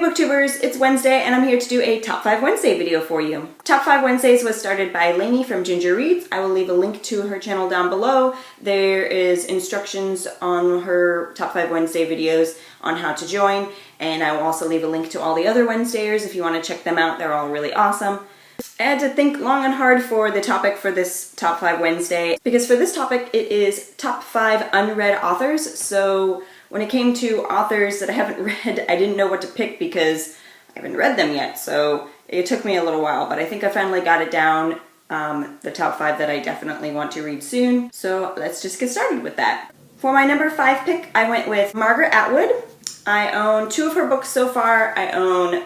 booktubers, it's Wednesday and I'm here to do a Top 5 Wednesday video for you. Top 5 Wednesdays was started by Lainey from Ginger Reads. I will leave a link to her channel down below. There is instructions on her Top 5 Wednesday videos on how to join, and I will also leave a link to all the other Wednesdayers if you want to check them out. They're all really awesome. I had to think long and hard for the topic for this Top 5 Wednesday, because for this topic it is Top 5 Unread Authors. So when it came to authors that I haven't read, I didn't know what to pick because I haven't read them yet, so it took me a little while, but I think I finally got it down, the top 5 that I definitely want to read soon. So let's just get started with that. For my number 5 pick, I went with Margaret Atwood. I own 2 of her books so far. I own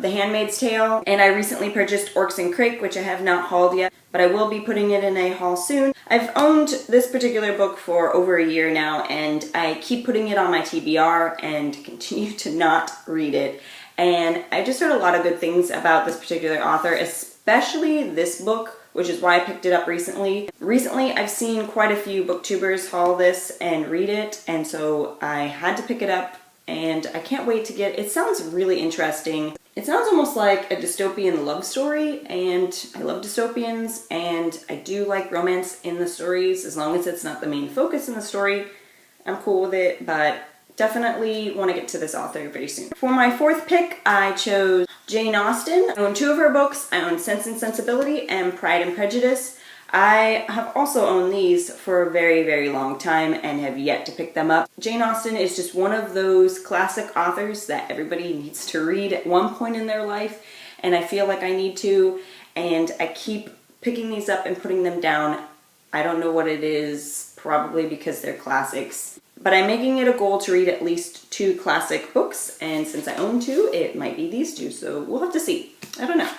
The Handmaid's Tale, and I recently purchased Orcs and Crake, which I have not hauled yet, but I will be putting it in a haul soon. I've owned this particular book for over a year now, and I keep putting it on my TBR and continue to not read it. And I just heard a lot of good things about this particular author, especially this book, which is why I picked it up recently. Recently, I've seen quite a few booktubers haul this and read it, and so I had to pick it up, and I can't wait to get it. It sounds really interesting. It sounds almost like a dystopian love story, and I love dystopians, and I do like romance in the stories, as long as it's not the main focus in the story. I'm cool with it, but definitely want to get to this author very soon. For my 4th pick, I chose Jane Austen. I own 2 of her books. I own Sense and Sensibility and Pride and Prejudice. I have also owned these for a very, very long time and have yet to pick them up. Jane Austen is just one of those classic authors that everybody needs to read at one point in their life, and I feel like I need to, and I keep picking these up and putting them down. I don't know what it is, probably because they're classics, but I'm making it a goal to read at least 2 classic books, and since I own 2, it might be these 2, so we'll have to see. I don't know.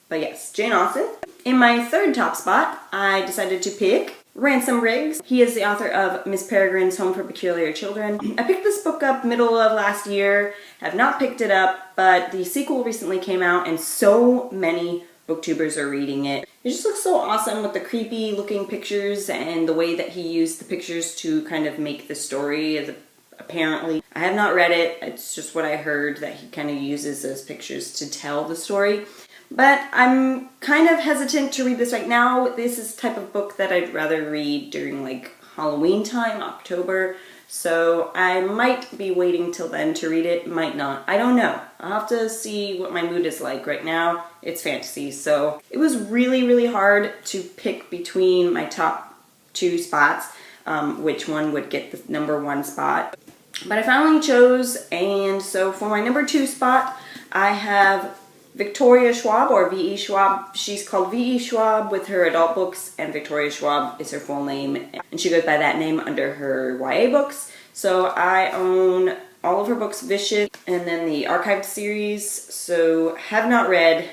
But yes, Jane Austen. In my 3rd top spot, I decided to pick Ransom Riggs. He is the author of Miss Peregrine's Home for Peculiar Children. I picked this book up middle of last year, have not picked it up, but the sequel recently came out and so many booktubers are reading it. It just looks so awesome with the creepy looking pictures and the way that he used the pictures to kind of make the story, apparently. I have not read it, it's just what I heard, that he kind of uses those pictures to tell the story. But I'm kind of hesitant to read this right now. This is the type of book that I'd rather read during like Halloween time, October. So I might be waiting till then to read it, might not. I don't know. I'll have to see what my mood is like. Right now, it's fantasy. So it was really, really hard to pick between my top 2 spots, which one would get the number 1 spot. But I finally chose, and so for my number 2 spot, I have Victoria Schwab, or V.E. Schwab. She's called V.E. Schwab with her adult books, and Victoria Schwab is her full name, and she goes by that name under her YA books. So I own all of her books, Vicious, and then the archived series, so have not read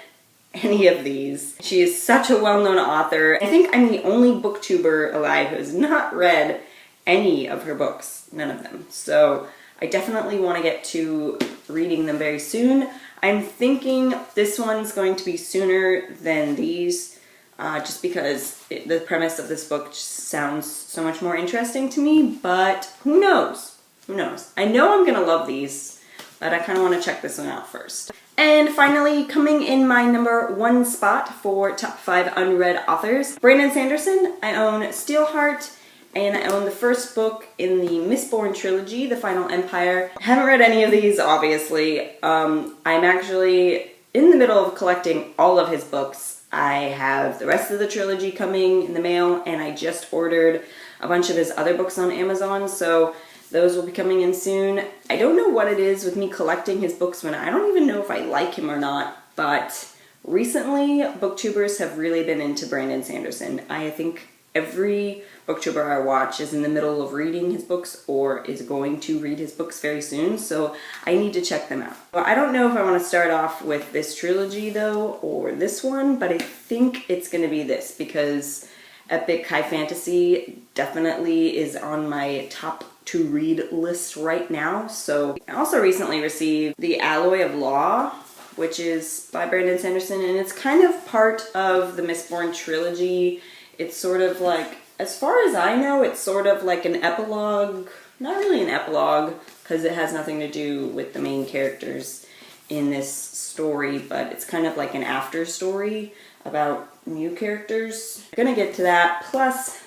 any of these. She is such a well-known author. I think I'm the only booktuber alive who has not read any of her books, none of them. So I definitely want to get to reading them very soon. I'm thinking this one's going to be sooner than these, just because the premise of this book just sounds so much more interesting to me, but who knows? Who knows? I know I'm going to love these, but I kind of want to check this one out first. And finally, coming in my number 1 spot for top 5 unread authors, Brandon Sanderson. I own Steelheart, and I own the first book in the Mistborn trilogy, The Final Empire. I haven't read any of these, obviously. I'm actually in the middle of collecting all of his books. I have the rest of the trilogy coming in the mail, and I just ordered a bunch of his other books on Amazon, so those will be coming in soon. I don't know what it is with me collecting his books when I don't even know if I like him or not, but recently booktubers have really been into Brandon Sanderson. I think every booktuber I watch is in the middle of reading his books or is going to read his books very soon, so I need to check them out. Well, I don't know if I want to start off with this trilogy though, or this one, but I think it's going to be this, because epic high fantasy definitely is on my top to read list right now. So I also recently received The Alloy of Law, which is by Brandon Sanderson, and it's kind of part of the Mistborn trilogy. It's sort of like, as far as I know, it's sort of like an epilogue. Not really an epilogue, because it has nothing to do with the main characters in this story, but it's kind of like an after story about new characters. I'm gonna get to that, plus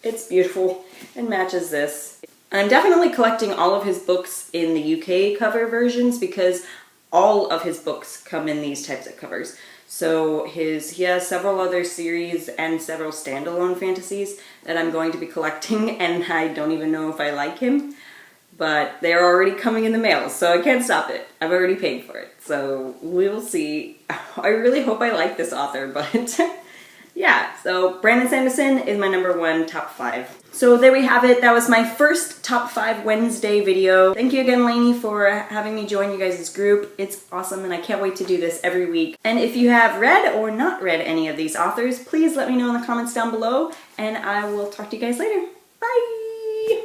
it's beautiful and matches this. I'm definitely collecting all of his books in the UK cover versions because all of his books come in these types of covers. So he has several other series and several standalone fantasies that I'm going to be collecting, and I don't even know if I like him, but they're already coming in the mail, so I can't stop it. I've already paid for it, so we will see. I really hope I like this author, but yeah, so Brandon Sanderson is my #1 top 5. So there we have it. That was my first Top 5 Wednesday video. Thank you again, Lainey, for having me join you guys' group. It's awesome, and I can't wait to do this every week. And if you have read or not read any of these authors, please let me know in the comments down below, and I will talk to you guys later. Bye!